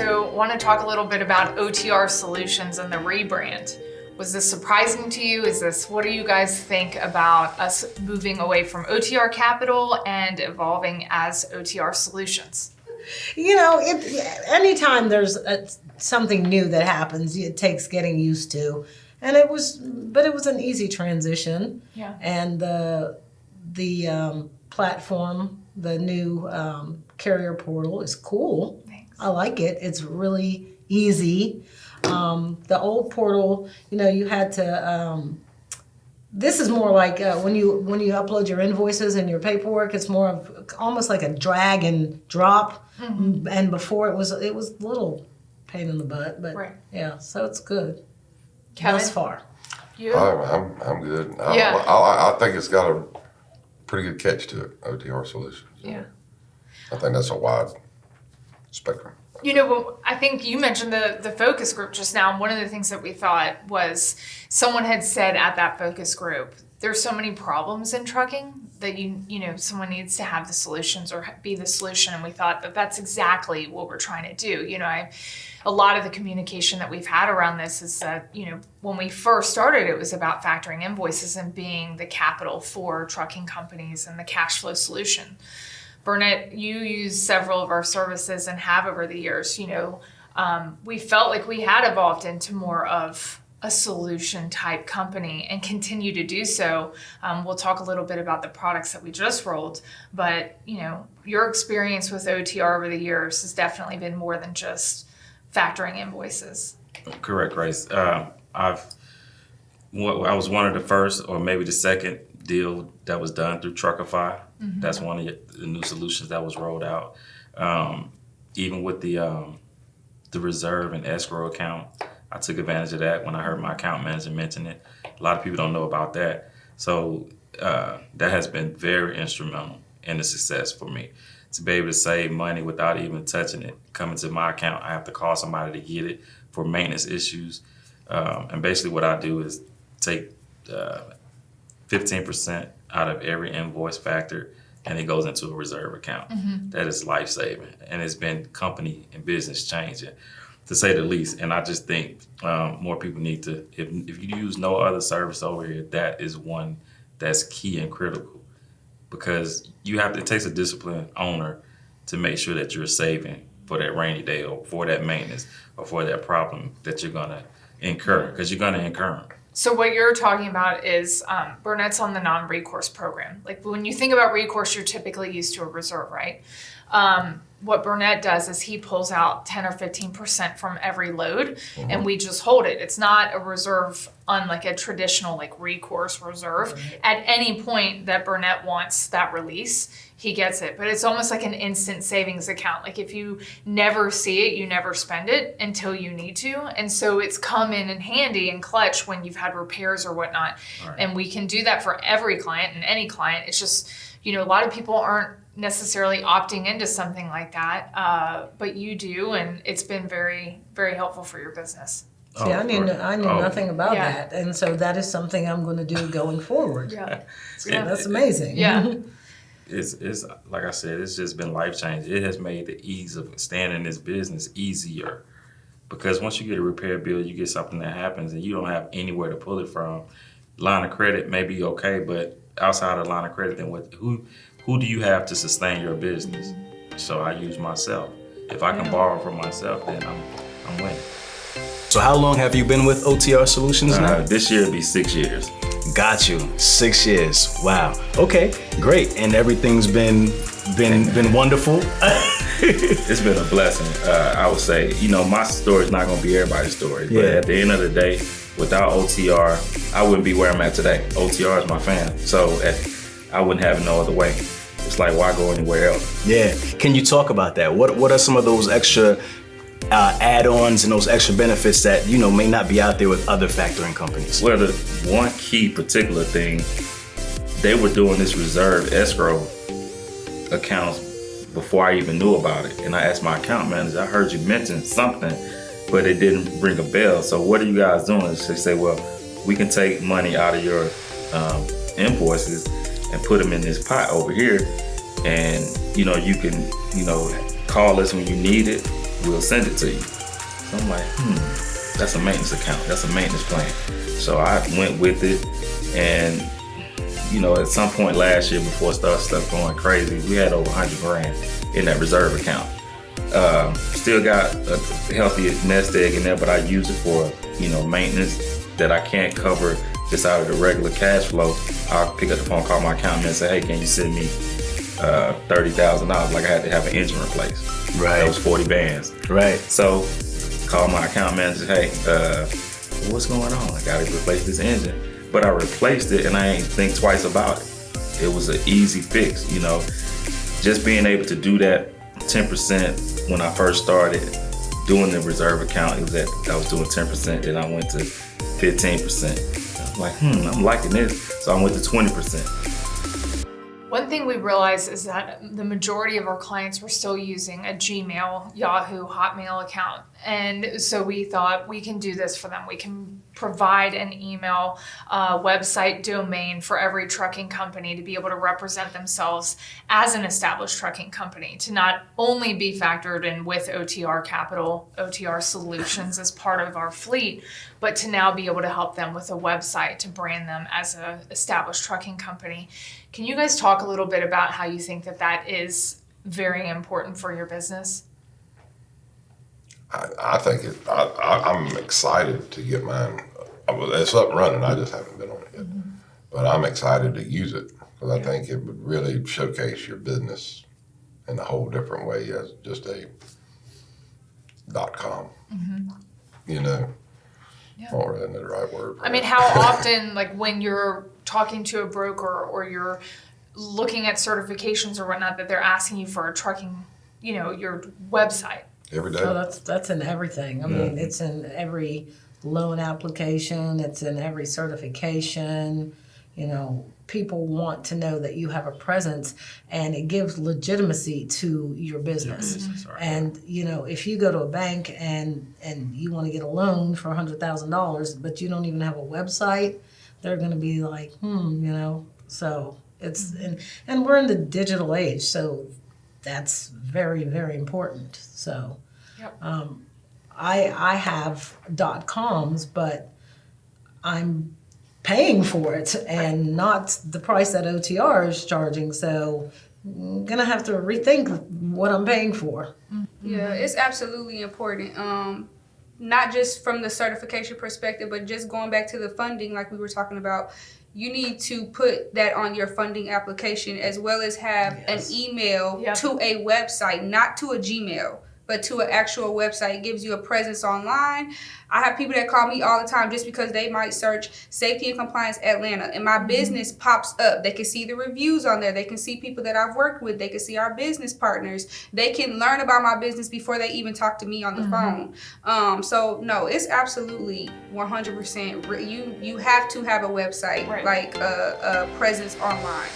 So I want to talk a little bit about OTR Solutions and the rebrand. Was this surprising to you? What do you guys think about us moving away from OTR Capital and evolving as OTR Solutions? You know, anytime there's something new that happens, it takes getting used to. And it was an easy transition. Yeah. And the platform, the new carrier portal is cool. Thanks. I like it. It's really easy. The old portal, you had to. This is more like when you upload your invoices and your paperwork. It's more of almost like a drag and drop. Mm-hmm. And before it was a little pain in the butt, but right. Yeah, so it's good. Kevin? Thus far. You? I'm good. Yeah. I think it's got a pretty good catch to it, OTR Solutions. Yeah. I think that's a wide spectrum. I think you mentioned the focus group just now. One of the things that we thought was someone had said at that focus group, there's so many problems in trucking that someone needs to have the solutions or be the solution. And we thought that that's exactly what we're trying to do. A lot of the communication that we've had around this is that, when we first started, it was about factoring invoices and being the capital for trucking companies and the cash flow solution. Burnette, you use several of our services and have over the years. We felt like we had evolved into more of a solution type company and continue to do so. We'll talk a little bit about the products that we just rolled, but your experience with OTR over the years has definitely been more than just factoring invoices. Correct, Grace. I was one of the first, or maybe the second deal that was done through Truckify. Mm-hmm. That's one of the new solutions that was rolled out. Even with the reserve and escrow account, I took advantage of that when I heard my account manager mention it. A lot of people don't know about that. So that has been very instrumental in the success for me. To be able to save money without even touching it, coming to my account, I have to call somebody to get it for maintenance issues. And basically what I do is take 15% out of every invoice factor, and it goes into a reserve account. Mm-hmm. That is life-saving, and it's been company and business changing, to say the least. And I just think more people need to, if you use no other service over here, that is one that's key and critical, because it takes a disciplined owner to make sure that you're saving for that rainy day or for that maintenance or for that problem that you're going to incur, because you're going to incur them. So what you're talking about is Burnette's on the non-recourse program. Like when you think about recourse, you're typically used to a reserve, right? What Burnette does is he pulls out 10 or 15% from every load, mm-hmm. and we just hold it. It's not a reserve unlike a traditional recourse reserve. Right. At any point that Burnette wants that release, he gets it. But it's almost like an instant savings account. Like if you never see it, you never spend it until you need to. And so it's come in handy and clutch when you've had repairs or whatnot. Right. And we can do that for every client and any client. It's just, a lot of people aren't necessarily opting into something like that, but you do, and it's been very, very helpful for your business. See, I knew nothing about that, and so that is something I'm going to do going forward. Yeah, that's amazing. Yeah, it's like I said, it's just been life changing. It has made the ease of staying in this business easier, because once you get a repair bill, you get something that happens, and you don't have anywhere to pull it from. Line of credit may be okay, but outside of line of credit, then who do you have to sustain your business? So I use myself. If I can borrow from myself, then I'm winning. So how long have you been with OTR Solutions now? This year will be 6 years. Got you. 6 years. Wow. Okay, great. And everything's been wonderful. It's been a blessing. I would say, my story is not going to be everybody's story. But at the end of the day, without OTR, I wouldn't be where I'm at today. OTR is my fan. So I wouldn't have it no other way. It's like, why go anywhere else? Yeah. Can you talk about that? What are some of those extra add-ons and those extra benefits that may not be out there with other factoring companies? Well, the one key particular thing, they were doing this reserve escrow accounts before I even knew about it. And I asked my account manager, I heard you mention something, but it didn't ring a bell. So what are you guys doing? They say, well, we can take money out of your invoices and put them in this pot over here. And, you can, call us when you need it. we'll send it to you. So I'm like, that's a maintenance account. That's a maintenance plan. So I went with it, and at some point last year, before stuff going crazy, we had over 100 grand in that reserve account. Still got a healthy nest egg in there, but I use it for maintenance that I can't cover just out of the regular cash flow. I'll pick up the phone, call my accountant, and say, hey, can you send me $30,000? Like I had to have an engine replaced. Right. That was 40 bands. Right. So call my account manager, hey, what's going on? I gotta replace this engine. But I replaced it and I ain't think twice about it. It was an easy fix, Just being able to do that 10% when I first started doing the reserve account, I was doing 10%, then I went to 15%. I'm like, I'm liking this. So I went to 20%. One thing we realized is that the majority of our clients were still using a Gmail, Yahoo, Hotmail account. And so we thought we can do this for them. We can provide an email, website domain for every trucking company to be able to represent themselves as an established trucking company, to not only be factored in with OTR Capital, OTR Solutions as part of our fleet, but to now be able to help them with a website to brand them as an established trucking company. Can you guys talk a little bit about how you think that is very important for your business? I think I'm excited to get mine. It's up and running. I just haven't been on it yet. But I'm excited to use it because I think it would really showcase your business in a whole different way as just a .com. Or isn't the right word? I mean, how often, like when you're talking to a broker or you're looking at certifications or whatnot, that they're asking you for a trucking, your website? Every day. So that's in everything. I mean, it's in every loan application. It's in every certification. People want to know that you have a presence, and it gives legitimacy to your business. Right. And if you go to a bank and you want to get a loan for $100,000, but you don't even have a website, they're going to be like, So it's and we're in the digital age, so that's very, very important. So, Yep. I have .coms, but I'm paying for it and not the price that OTR is charging. So I'm gonna have to rethink what I'm paying for. Yeah, it's absolutely important. Not just from the certification perspective, but just going back to the funding, like we were talking about. You need to put that on your funding application, as well as have an email to a website, not to a Gmail, but to an actual website. It gives you a presence online. I have people that call me all the time just because they might search Safety and Compliance Atlanta, and my business pops up. They can see the reviews on there. They can see people that I've worked with. They can see our business partners. They can learn about my business before they even talk to me on the phone. So no, it's absolutely 100%. You have to have a website, like a presence online.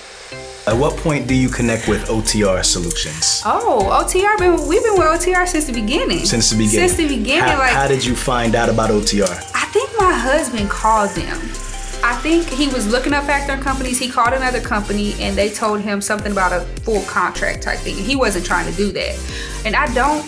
At what point do you connect with OTR Solutions? Oh, OTR, we've been with OTR since the beginning. Since the beginning. How did you find out about OTR? I think my husband called them. I think he was looking up factoring companies. He called another company and they told him something about a full contract type thing. He wasn't trying to do that. And I don't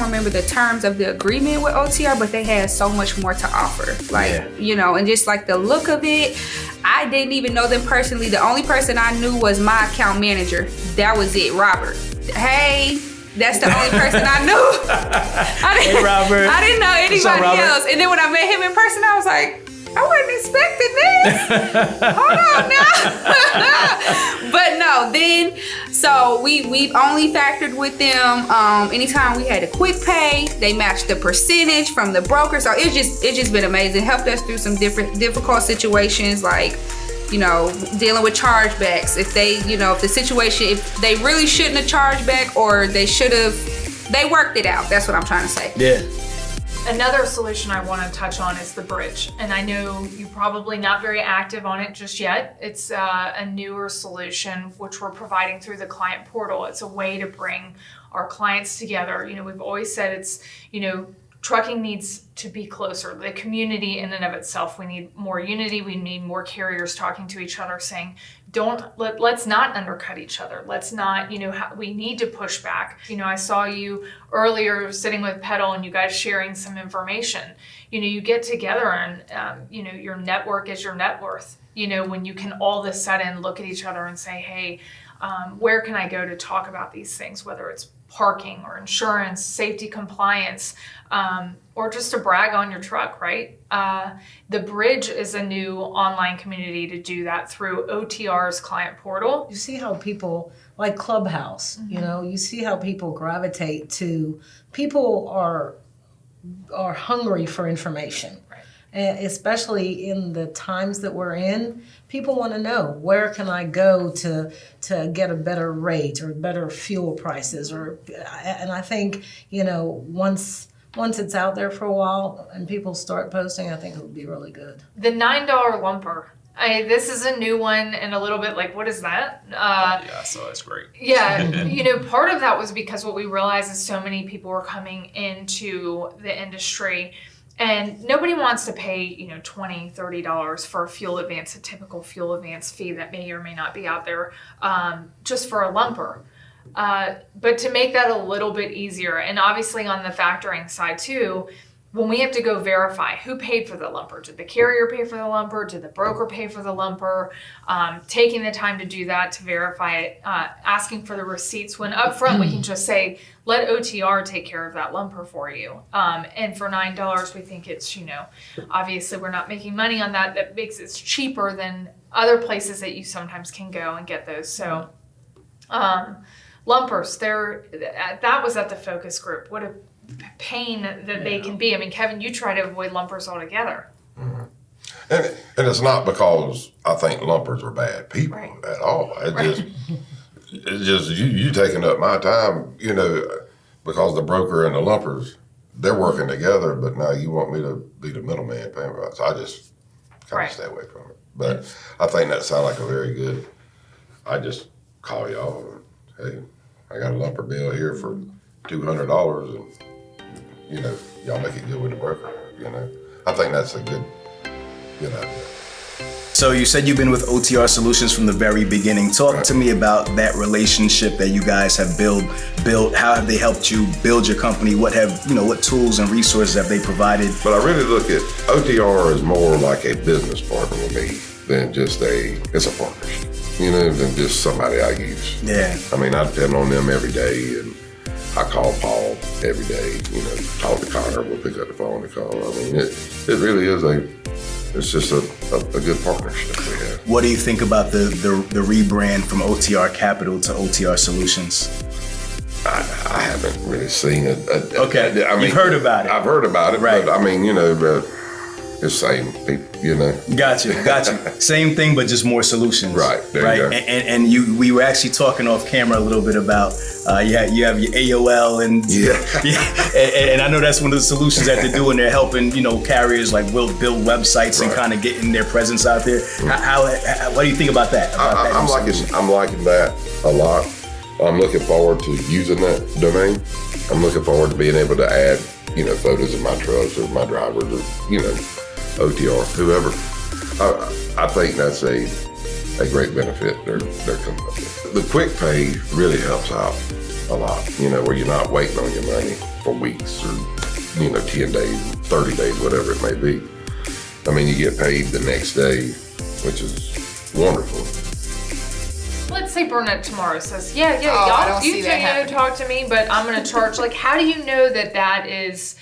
remember the terms of the agreement with OTR, but they had so much more to offer. And just like the look of it, I didn't even know them personally. The only person I knew was my account manager. That was it, Robert. Hey, that's the only person I knew. Hey, Robert. I didn't know anybody else. And then when I met him in person, I was like, I wasn't expecting this. Hold on now. But no, then, so we've only factored with them anytime we had a quick pay. They matched the percentage from the broker. So it's just been amazing. Helped us through some difficult situations, like, dealing with chargebacks. If they really shouldn't have charged back, or they worked it out. That's what I'm trying to say. Yeah. Another solution I want to touch on is the bridge. And I know you're probably not very active on it just yet. It's a newer solution which we're providing through the client portal. It's a way to bring our clients together. We've always said it's, trucking needs to be closer. The community in and of itself, we need more unity. We need more carriers talking to each other, saying, let's not undercut each other. Let's not, we need to push back. I saw you earlier sitting with Petal and you guys sharing some information. You get together and, your network is your net worth. When you can all of a sudden look at each other and say, hey, where can I go to talk about these things, whether it's parking or insurance, safety compliance, or just to brag on your truck, right? The Bridge is a new online community to do that through OTR's client portal. You see how people, like Clubhouse, you see how people gravitate to, people are hungry for information. And especially in the times that we're in, people want to know, where can I go to get a better rate or better fuel prices? And I think, once it's out there for a while and people start posting, I think it'll be really good. The $9 lumper. This is a new one and a little bit like, what is that? Yeah, so that's great. Yeah, part of that was because what we realized is so many people were coming into the industry and nobody wants to pay, $20, $30 for a fuel advance, a typical fuel advance fee that may or may not be out there, just for a lumper. But to make that a little bit easier, and obviously on the factoring side too, when we have to go verify who paid for the lumper, did the carrier pay for the lumper, did the broker pay for the lumper, taking the time to do that, to verify it, asking for the receipts, when up front we can just say, let OTR take care of that lumper for you. And for $9, we think it's, obviously we're not making money on that. That makes it cheaper than other places that you sometimes can go and get those. So lumpers, that was at the focus group. What a pain that they can be. I mean, Kevin, you try to avoid lumpers altogether. Mm-hmm. And it's not because I think lumpers are bad people at all. It's just you taking up my time, because the broker and the lumpers, they're working together, but now you want me to be the middleman paying for it. So I just kind of stay away from it. But I think that sounds like a very good, I just call y'all and, hey, I got a lumper bill here for $200 and, y'all make it good with the broker, I think that's a good idea. So you said you've been with OTR Solutions from the very beginning. Talk to me about that relationship that you guys have built. How have they helped you build your company? What tools and resources have they provided? But I really look at OTR as more like a business partner with me than just it's a partnership, than just somebody I use. Yeah. I mean, I depend on them every day, and I call Paul every day, talk to Connor, we'll pick up the phone to call. I mean, it really is it's just a good partnership we have. What do you think about the rebrand from OTR Capital to OTR Solutions? I haven't really seen it. Okay, I mean, you've heard about it. I've heard about it, right. But I mean, it's same people, Gotcha. Same thing, but just more solutions. Right. There you go. And we were actually talking off camera a little bit about you have your AOL and and I know that's one of the solutions that they're doing. They're helping carriers like build websites and kind of getting their presence out there. How what do you think about that? I'm liking that a lot. I'm looking forward to using that domain. I'm looking forward to being able to add photos of my trucks or my drivers or OTR, whoever. I think that's a great benefit they're coming up with. The quick pay really helps out a lot, where you're not waiting on your money for weeks or, 10 days, 30 days, whatever it may be. I mean, you get paid the next day, which is wonderful. Let's say Burnette tomorrow says, I y'all, don't see that happening. talk to me, but I'm going to charge. Like, how do you know that is,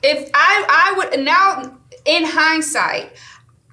if I would now, in hindsight,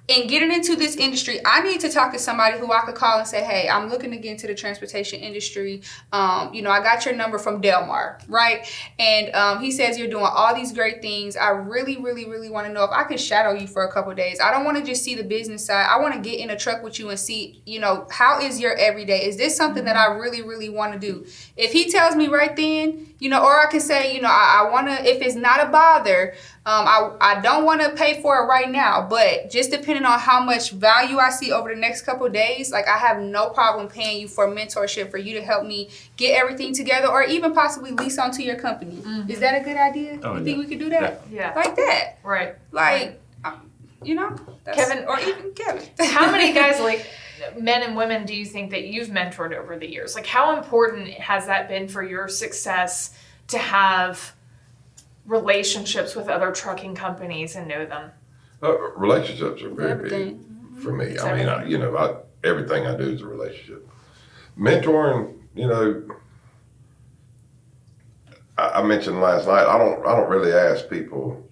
in getting into this industry, I need to talk to somebody who I could call and say, hey, I'm looking to get into the transportation industry. I got your number from Delmar, right? And he says you're doing all these great things. I really, really, really want to know if I could shadow you for a couple of days. I don't want to just see the business side. I want to get in a truck with you and see, how is your everyday? Is this something that I really, really want to do? If he tells me right then, or I can say, I want to, if it's not a bother, I don't want to pay for it right now, but just depending on how much value I see over the next couple of days, like I have no problem paying you for mentorship for you to help me get everything together, or even possibly lease onto your company. Mm-hmm. Is that a good idea? Oh, You think we could do that? Yeah. Like that. Right. Like, you know, that's, Kevin- or even Kevin. How many guys, like men and women, do you think that you've mentored over the years? Like, how important has that been for your success to have relationships with other trucking companies and know them? Relationships are very Everything. big for me. It's I mean, everything. everything I do is a relationship. Mentoring, I mentioned last night. I don't really ask people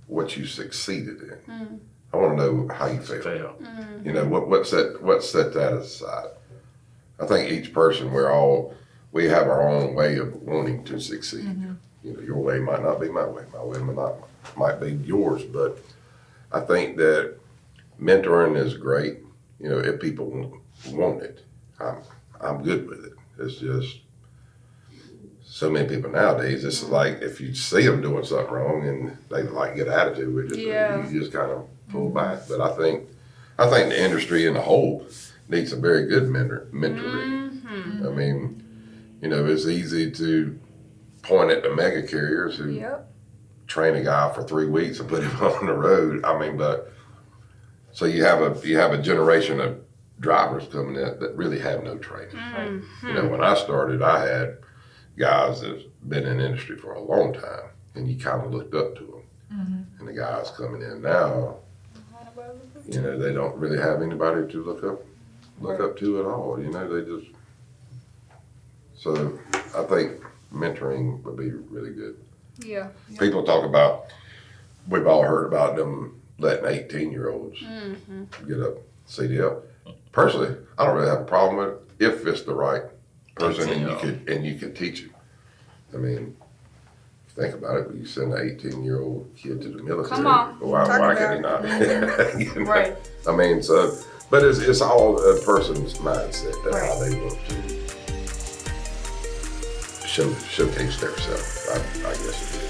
what you succeeded in. I want to know how you failed. What set that aside. I think each person we have our own way of wanting to succeed. Your way might not be my way. My way might be yours. But I think that mentoring is great. If people want it, I'm good with it. It's just so many people nowadays. It's like if you see them doing something wrong and they get attitude with it, you just kind of pull back. But I think the industry in the whole needs a very good mentoring. I mean, it's easy to point at the mega carriers who train a guy for 3 weeks and put him on the road. I mean, but so you have a generation of drivers coming in that really have no training. When I started, I had guys that's been in the industry for a long time, and you kind of looked up to them. And the guys coming in now, they don't really have anybody to look up to at all. They just. So I think mentoring would be really good. Yeah. People talk about, we've all heard about them letting 18-year-olds get a CDL. Personally, I don't really have a problem with it if it's the right person and you can teach it. I mean, think about it. You send an 18-year-old kid to the military. Come on. Why can he not? Right. I mean, but it's all a person's mindset that how they want to showcase themselves. I guess it is.